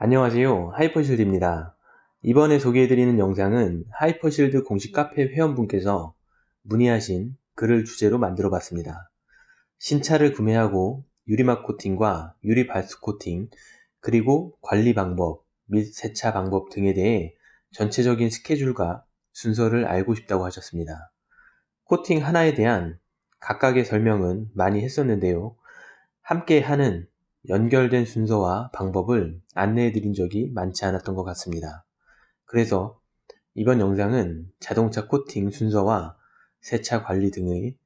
안녕하세요. 하이퍼실드입니다. 이번에 소개해드리는 영상은 하이퍼실드 공식 카페 회원분께서 문의하신 글을 주제로 만들어 봤습니다. 신차를 구매하고 유리막 코팅과 유리 발수 코팅, 그리고 관리 방법 및 세차 방법 등에 대해 전체적인 스케줄과 순서를 알고 싶다고 하셨습니다. 코팅 하나에 대한 각각의 설명은 많이 했었는데요. 함께 하는 연결된 순서와 방법을 안내해 드린 적이 많지 않았던 것 같습니다. 그래서 이번 영상은 자동차 코팅 순서와 세차 관리 등의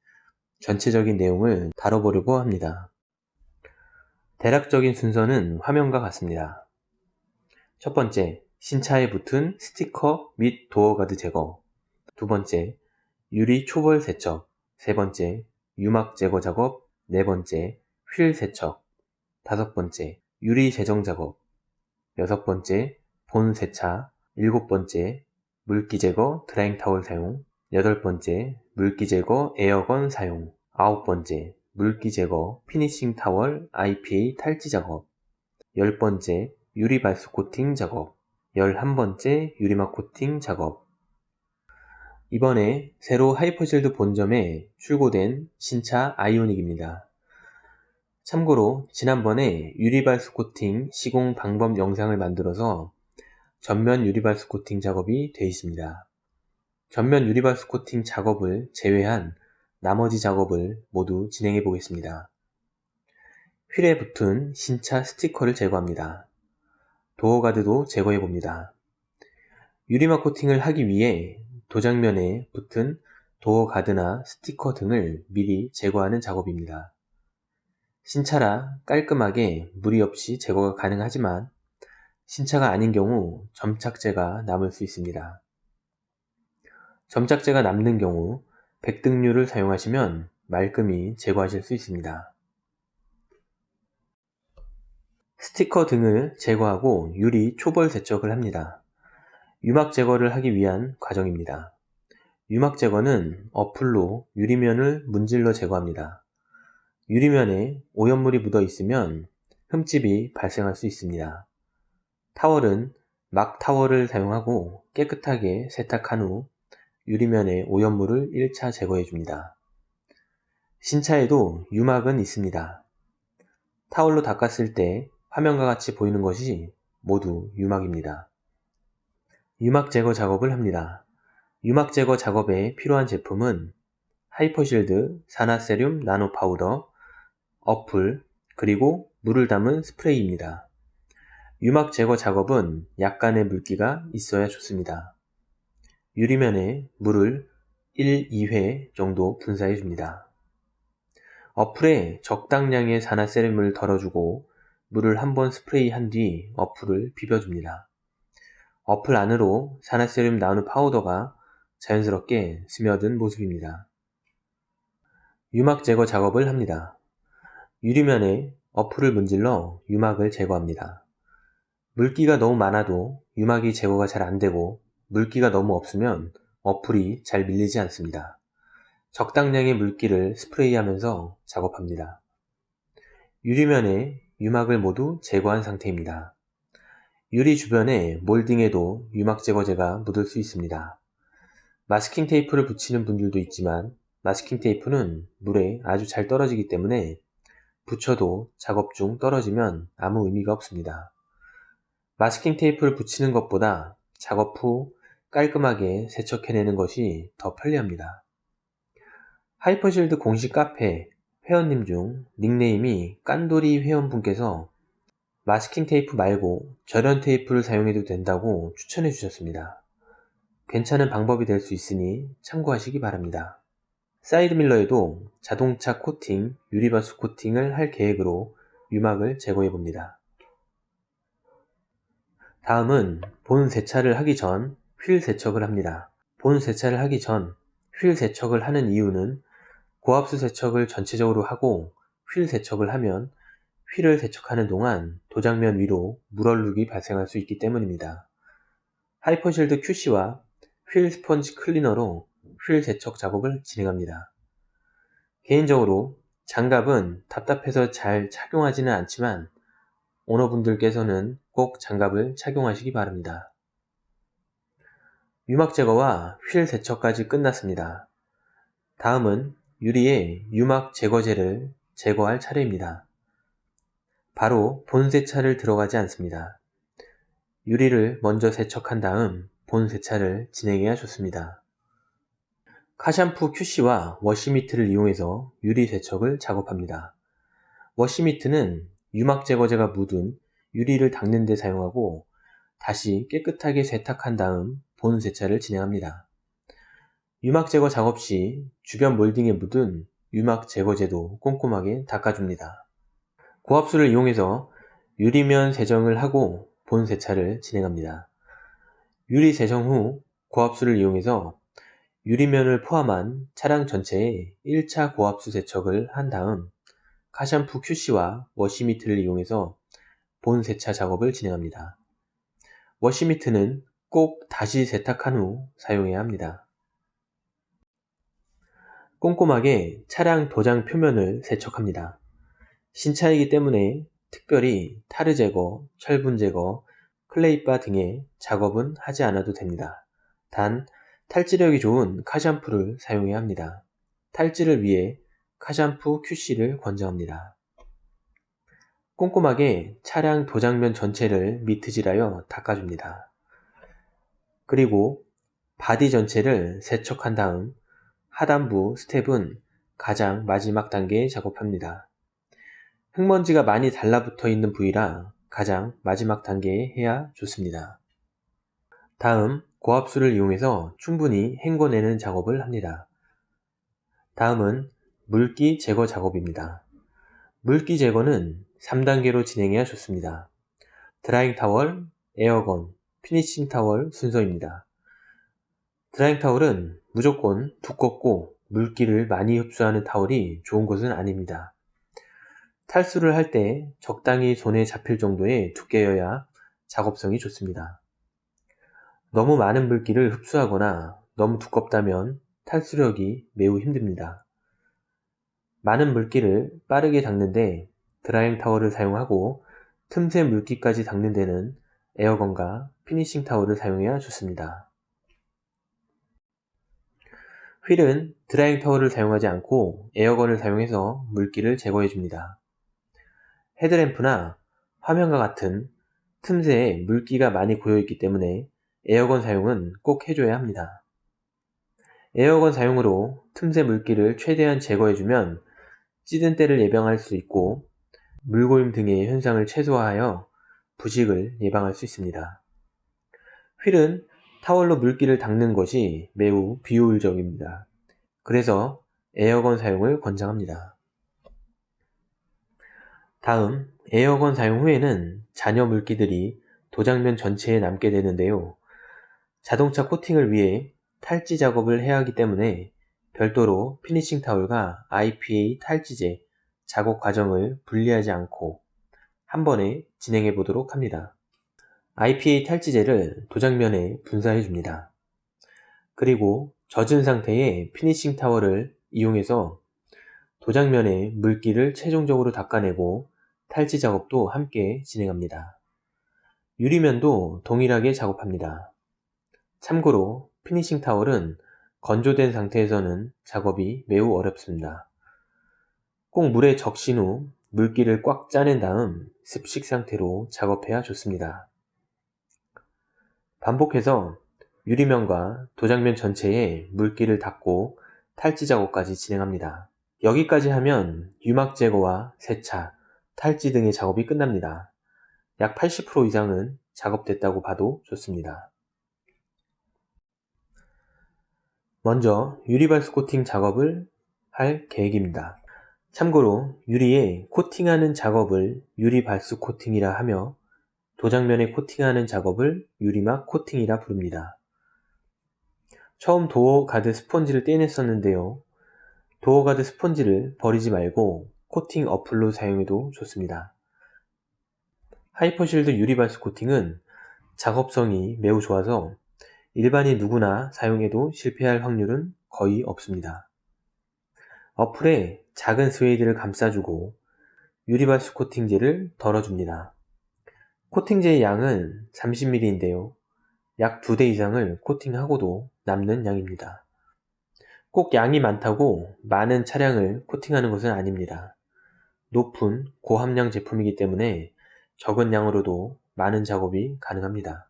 전체적인 내용을 다뤄보려고 합니다. 대략적인 순서는 화면과 같습니다. 첫 번째, 신차에 붙은 스티커 및 도어가드 제거. 두 번째, 유리 초벌 세척. 세 번째, 유막 제거 작업. 네 번째, 휠 세척. 다섯 번째, 유리 재정 작업. 여섯 번째, 본 세차. 일곱 번째, 물기 제거 드라잉 타월 사용. 여덟 번째, 물기 제거 에어건 사용. 아홉 번째, 물기 제거 피니싱 타월 IPA 탈지 작업. 열 번째, 유리 발수 코팅 작업. 11번째, 유리막 코팅 작업. 이번에 새로 하이퍼실드 본점에 출고된 신차 아이오닉입니다. 참고로 지난번에 유리발수 코팅 시공 방법 영상을 만들어서 전면 유리발수 코팅 작업이 되어 있습니다. 전면 유리발수 코팅 작업을 제외한 나머지 작업을 모두 진행해 보겠습니다. 휠에 붙은 신차 스티커를 제거합니다. 도어가드도 제거해 봅니다. 유리막 코팅을 하기 위해 도장면에 붙은 도어가드나 스티커 등을 미리 제거하는 작업입니다. 신차라 깔끔하게 무리 없이 제거가 가능하지만 신차가 아닌 경우 점착제가 남을 수 있습니다. 점착제가 남는 경우 백등류를 사용하시면 말끔히 제거하실 수 있습니다. 스티커 등을 제거하고 유리 초벌 세척을 합니다. 유막 제거를 하기 위한 과정입니다. 유막 제거는 어플로 유리면을 문질러 제거합니다. 유리면에 오염물이 묻어 있으면 흠집이 발생할 수 있습니다. 타월은 막 타월을 사용하고 깨끗하게 세탁한 후 유리면의 오염물을 1차 제거해 줍니다. 신차에도 유막은 있습니다. 타월로 닦았을 때 화면과 같이 보이는 것이 모두 유막입니다. 유막 제거 작업을 합니다. 유막 제거 작업에 필요한 제품은 하이퍼실드 사나세륨 나노 파우더, 어플, 그리고 물을 담은 스프레이입니다. 유막 제거 작업은 약간의 물기가 있어야 좋습니다. 유리면에 물을 1, 2회 정도 분사해 줍니다. 어플에 적당량의 산화세륨을 덜어주고 물을 한번 스프레이한 뒤 어플을 비벼줍니다. 어플 안으로 산화세륨 나노 파우더가 자연스럽게 스며든 모습입니다. 유막 제거 작업을 합니다. 유리면에 어플을 문질러 유막을 제거합니다. 물기가 너무 많아도 유막이 제거가 잘 안되고 물기가 너무 없으면 어플이 잘 밀리지 않습니다. 적당량의 물기를 스프레이하면서 작업합니다. 유리면에 유막을 모두 제거한 상태입니다. 유리 주변에 몰딩에도 유막 제거제가 묻을 수 있습니다. 마스킹 테이프를 붙이는 분들도 있지만 마스킹 테이프는 물에 아주 잘 떨어지기 때문에 붙여도 작업 중 떨어지면 아무 의미가 없습니다. 마스킹 테이프를 붙이는 것보다 작업 후 깔끔하게 세척해내는 것이 더 편리합니다. 하이퍼실드 공식 카페 회원님 중 닉네임이 깐돌이 회원분께서 마스킹 테이프 말고 절연 테이프를 사용해도 된다고 추천해 주셨습니다. 괜찮은 방법이 될 수 있으니 참고하시기 바랍니다. 사이드밀러에도 자동차 코팅, 유리바수 코팅을 할 계획으로 유막을 제거해 봅니다. 다음은 본 세차를 하기 전 휠 세척을 합니다. 본 세차를 하기 전 휠 세척을 하는 이유는 고압수 세척을 전체적으로 하고 휠 세척을 하면 휠을 세척하는 동안 도장면 위로 물얼룩이 발생할 수 있기 때문입니다. 하이퍼실드 QC와 휠 스펀지 클리너로 휠 세척 작업을 진행합니다. 개인적으로 장갑은 답답해서 잘 착용하지는 않지만 오너분들께서는 꼭 장갑을 착용하시기 바랍니다. 유막 제거와 휠 세척까지 끝났습니다. 다음은 유리에 유막 제거제를 제거할 차례입니다. 바로 본 세차를 들어가지 않습니다. 유리를 먼저 세척한 다음 본 세차를 진행해야 좋습니다. 카샴푸 QC와 워시미트를 이용해서 유리 세척을 작업합니다. 워시미트는 유막 제거제가 묻은 유리를 닦는 데 사용하고 다시 깨끗하게 세탁한 다음 본 세차를 진행합니다. 유막 제거 작업 시 주변 몰딩에 묻은 유막 제거제도 꼼꼼하게 닦아줍니다. 고압수를 이용해서 유리면 세정을 하고 본 세차를 진행합니다. 유리 세정 후 고압수를 이용해서 유리면을 포함한 차량 전체에 1차 고압수 세척을 한 다음 카샴푸 QC와 워시미트를 이용해서 본 세차 작업을 진행합니다. 워시미트는 꼭 다시 세탁한 후 사용해야 합니다. 꼼꼼하게 차량 도장 표면을 세척합니다. 신차이기 때문에 특별히 타르 제거, 철분 제거, 클레이바 등의 작업은 하지 않아도 됩니다. 단 탈지력이 좋은 카샴푸를 사용해야 합니다. 탈지를 위해 카샴푸 QC를 권장합니다. 꼼꼼하게 차량 도장면 전체를 미트질하여 닦아줍니다. 그리고 바디 전체를 세척한 다음 하단부 스텝은 가장 마지막 단계에 작업합니다. 흙먼지가 많이 달라붙어 있는 부위라 가장 마지막 단계에 해야 좋습니다. 다음 고압수를 이용해서 충분히 헹궈내는 작업을 합니다. 다음은 물기 제거 작업입니다. 물기 제거는 3단계로 진행해야 좋습니다. 드라잉 타월, 에어건, 피니싱 타월 순서입니다. 드라잉 타월은 무조건 두껍고 물기를 많이 흡수하는 타월이 좋은 것은 아닙니다. 탈수를 할 때 적당히 손에 잡힐 정도의 두께여야 작업성이 좋습니다. 너무 많은 물기를 흡수하거나 너무 두껍다면 탈수력이 매우 힘듭니다. 많은 물기를 빠르게 닦는데 드라잉 타월을 사용하고 틈새 물기까지 닦는 데는 에어건과 피니싱 타월을 사용해야 좋습니다. 휠은 드라잉 타월을 사용하지 않고 에어건을 사용해서 물기를 제거해 줍니다. 헤드램프나 화면과 같은 틈새에 물기가 많이 고여있기 때문에 에어건 사용은 꼭 해줘야 합니다. 에어건 사용으로 틈새 물기를 최대한 제거해주면 찌든 때를 예방할 수 있고 물고임 등의 현상을 최소화하여 부식을 예방할 수 있습니다. 휠은 타월로 물기를 닦는 것이 매우 비효율적입니다. 그래서 에어건 사용을 권장합니다. 다음, 에어건 사용 후에는 잔여 물기들이 도장면 전체에 남게 되는데요. 자동차 코팅을 위해 탈지 작업을 해야 하기 때문에 별도로 피니싱 타월과 IPA 탈지제 작업 과정을 분리하지 않고 한 번에 진행해 보도록 합니다. IPA 탈지제를 도장면에 분사해 줍니다. 그리고 젖은 상태의 피니싱 타월을 이용해서 도장면에 물기를 최종적으로 닦아내고 탈지 작업도 함께 진행합니다. 유리면도 동일하게 작업합니다. 참고로 피니싱 타월은 건조된 상태에서는 작업이 매우 어렵습니다. 꼭 물에 적신 후 물기를 꽉 짜낸 다음 습식 상태로 작업해야 좋습니다. 반복해서 유리면과 도장면 전체에 물기를 닦고 탈지 작업까지 진행합니다. 여기까지 하면 유막 제거와 세차, 탈지 등의 작업이 끝납니다. 약 80% 이상은 작업됐다고 봐도 좋습니다. 먼저 유리발수 코팅 작업을 할 계획입니다. 참고로 유리에 코팅하는 작업을 유리발수 코팅이라 하며 도장면에 코팅하는 작업을 유리막 코팅이라 부릅니다. 처음 도어 가드 스펀지를 떼냈었는데요. 도어 가드 스펀지를 버리지 말고 코팅 어플로 사용해도 좋습니다. 하이퍼실드 유리발수 코팅은 작업성이 매우 좋아서 일반인 누구나 사용해도 실패할 확률은 거의 없습니다. 어플에 작은 스웨이드를 감싸주고 유리발수 코팅제를 덜어줍니다. 코팅제의 양은 30ml인데요. 약 2대 이상을 코팅하고도 남는 양입니다. 꼭 양이 많다고 많은 차량을 코팅하는 것은 아닙니다. 높은 고함량 제품이기 때문에 적은 양으로도 많은 작업이 가능합니다.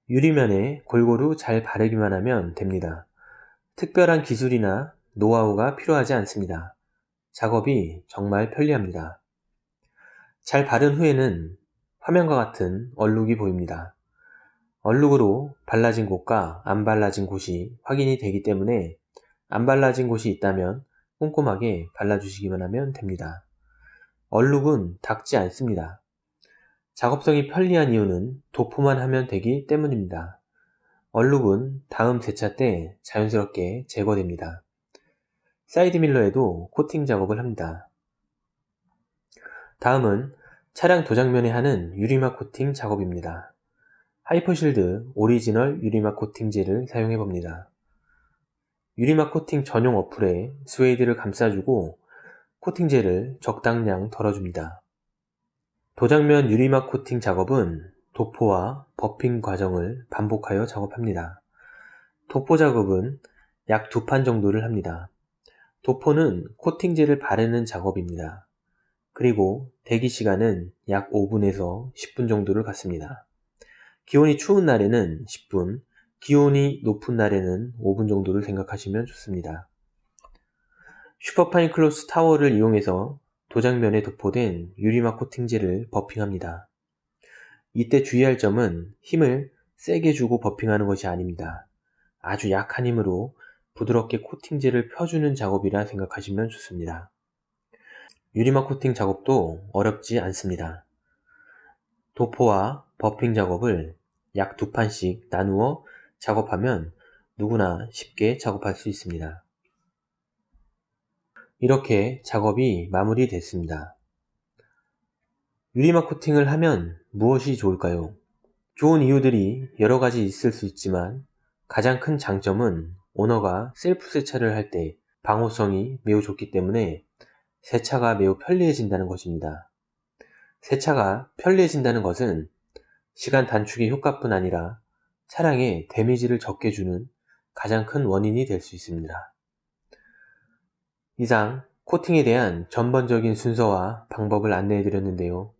유리면에 골고루 잘 바르기만 하면 됩니다. 특별한 기술이나 노하우가 필요하지 않습니다. 작업이 정말 편리합니다. 잘 바른 후에는 화면과 같은 얼룩이 보입니다. 얼룩으로 발라진 곳과 안 발라진 곳이 확인이 되기 때문에 안 발라진 곳이 있다면 꼼꼼하게 발라주시기만 하면 됩니다. 얼룩은 닦지 않습니다. 작업성이 편리한 이유는 도포만 하면 되기 때문입니다. 얼룩은 다음 세차 때 자연스럽게 제거됩니다. 사이드밀러에도 코팅 작업을 합니다. 다음은 차량 도장면에 하는 유리막 코팅 작업입니다. 하이퍼실드 오리지널 유리막 코팅제를 사용해 봅니다. 유리막 코팅 전용 어플에 스웨이드를 감싸주고 코팅제를 적당량 덜어줍니다. 도장면 유리막 코팅 작업은 도포와 버핑 과정을 반복하여 작업합니다. 도포 작업은 약 2판 정도를 합니다. 도포는 코팅제를 바르는 작업입니다. 그리고 대기 시간은 약 5분에서 10분 정도를 갖습니다. 기온이 추운 날에는 10분, 기온이 높은 날에는 5분 정도를 생각하시면 좋습니다. 슈퍼파인 클로스 타월을 이용해서 도장면에 도포된 유리막 코팅제를 버핑합니다. 이때 주의할 점은 힘을 세게 주고 버핑하는 것이 아닙니다. 아주 약한 힘으로 부드럽게 코팅제를 펴주는 작업이라 생각하시면 좋습니다. 유리막 코팅 작업도 어렵지 않습니다. 도포와 버핑 작업을 약 2판씩 나누어 작업하면 누구나 쉽게 작업할 수 있습니다. 이렇게 작업이 마무리됐습니다. 유리막 코팅을 하면 무엇이 좋을까요? 좋은 이유들이 여러 가지 있을 수 있지만 가장 큰 장점은 오너가 셀프 세차를 할 때 방호성이 매우 좋기 때문에 세차가 매우 편리해진다는 것입니다. 세차가 편리해진다는 것은 시간 단축의 효과뿐 아니라 차량에 데미지를 적게 주는 가장 큰 원인이 될 수 있습니다. 이상 코팅에 대한 전반적인 순서와 방법을 안내해 드렸는데요.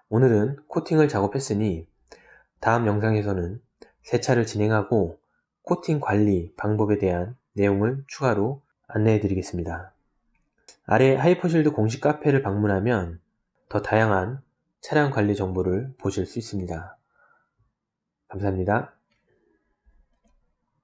오늘은 코팅을 작업했으니 다음 영상에서는 세차를 진행하고 코팅 관리 방법에 대한 내용을 추가로 안내해 드리겠습니다. 아래 하이퍼실드 공식 카페를 방문하면 더 다양한 차량 관리 정보를 보실 수 있습니다. 감사합니다.